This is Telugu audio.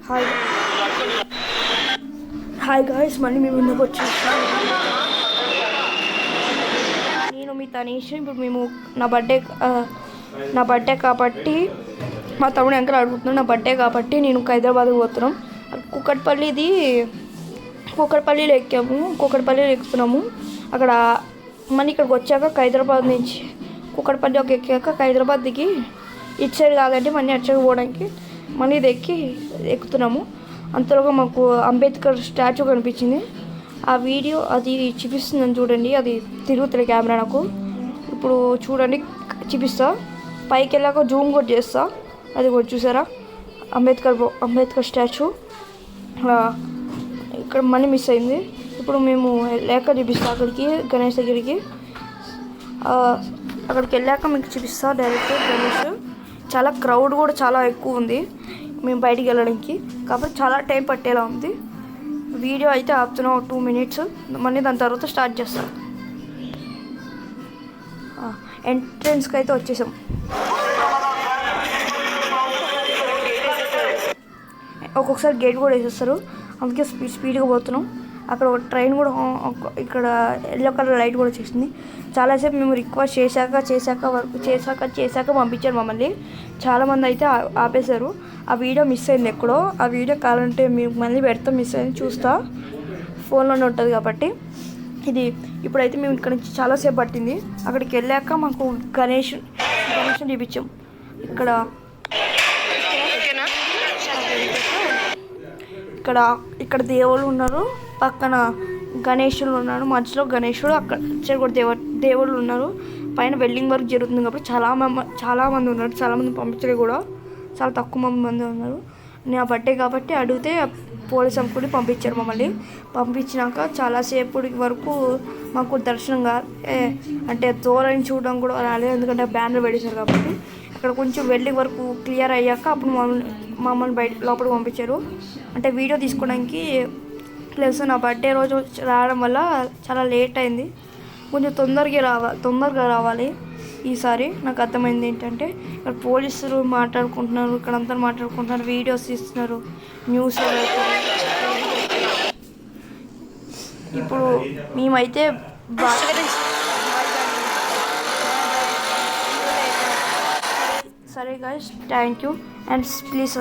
హాయ్ హాయ్ గాయ్స్, మళ్ళీ మీ ముందుకు వచ్చేసాను. నేను మీ తనీష్. ఇప్పుడు మేము నా బర్త్డే కాబట్టి మా తమ్ముడు అంకల్ అడుగుతున్నాడు. నా బర్త్డే కాబట్టి నేను హైదరాబాద్కి పోతున్నాం. కూకట్పల్లిలో ఎక్కుతున్నాము. అక్కడ మళ్ళీ ఇక్కడికి వచ్చాక హైదరాబాద్ నుంచి కూకట్పల్లి ఎక్కాక హైదరాబాద్ దిగి ఇటు సైడ్ కాదంటే మళ్ళీ అటు సైడ్ పోవడానికి మళ్ళీ ఇది ఎక్కుతున్నాము. అంతలోగా మాకు అంబేద్కర్ స్టాచ్యూ కనిపించింది. ఆ వీడియో అది చూపిస్తుందని చూడండి. అది తిరుగుతుంది కెమెరా నాకు. ఇప్పుడు చూడండి, చూపిస్తా. పైకి వెళ్ళాక జూమ్ కూడా చేస్తా. అది కూడా చూసారా, అంబేద్కర్ స్టాచ్యూ ఇక్కడ మనీ మిస్ అయింది. ఇప్పుడు మేము వెళ్ళాక చూపిస్తాం అక్కడికి, గణేష్ దగ్గరికి. అక్కడికి వెళ్ళాక మీకు చూపిస్తా డైరెక్ట్ గణేష్. చాలా క్రౌడ్ కూడా చాలా ఎక్కువ ఉంది మేము బయటికి వెళ్ళడానికి, కాబట్టి చాలా టైం పట్టేలా ఉంది. వీడియో అయితే ఆపుతున్నాం 2 minutes, మళ్ళీ దాని తర్వాత స్టార్ట్ చేస్తాం. ఎంట్రన్స్కి అయితే వచ్చేసాం. ఒక్కొక్కసారి గేట్ కూడా వేసేస్తారు, అందుకే స్పీడ్గా పోతున్నాం. అక్కడ ఒక ట్రైన్ కూడా, ఇక్కడ ఎల్లో కలర్ లైట్ కూడా వచ్చేసింది. చాలాసేపు మేము రిక్వెస్ట్ చేశాక పంపించారు మమ్మల్ని. చాలామంది అయితే ఆపేశారు. ఆ వీడియో మిస్ అయింది ఎక్కడో. ఆ వీడియో కావాలంటే మీకు మళ్ళీ పెడతాం, మిస్ అయింది చూస్తా, ఫోన్లోనే ఉంటుంది కాబట్టి. ఇది ఇప్పుడైతే మేము ఇక్కడ నుంచి చాలాసేపు పట్టింది. అక్కడికి వెళ్ళాక మాకు గణేష్ చూపించాం. ఇక్కడ దేవుళ్ళు ఉన్నారు, పక్కన గణేశులు ఉన్నారు, మధ్యలో గణేశుడు, అక్కడ కూడా దేవుళ్ళు ఉన్నారు. పైన వెల్డింగ్ వర్క్ జరుగుతుంది కాబట్టి చాలామంది ఉన్నారు. చాలామంది పంపించలేదు కూడా, చాలా తక్కువ మంది ఉన్నారు. నా బర్త్డే కాబట్టి అడిగితే పోలీస్ అనుకుని పంపించారు మమ్మల్ని. పంపించినాక చాలాసేపటి వరకు మాకు దర్శనం అంటే దూరం చూడడం కూడా రాలేదు, ఎందుకంటే బ్యానర్ పెట్టేశారు కాబట్టి. అక్కడ కొంచెం వెల్డింగ్ వరకు క్లియర్ అయ్యాక అప్పుడు మమ్మల్ని లోపలికి పంపించారు. అంటే వీడియో తీసుకోవడానికి. ప్లస్ నా బర్త్డే రోజు రావడం వల్ల చాలా లేట్ అయింది. కొంచెం తొందరగా రావాలి ఈసారి. నాకు అర్థమైంది ఏంటంటే, ఇక్కడ పోలీసులు మాట్లాడుకుంటున్నారు, ఇక్కడ అంతా మాట్లాడుకుంటున్నారు, వీడియోస్ తీస్తున్నారు, న్యూస్. ఇప్పుడు మేమైతే సరే guys, thank you and please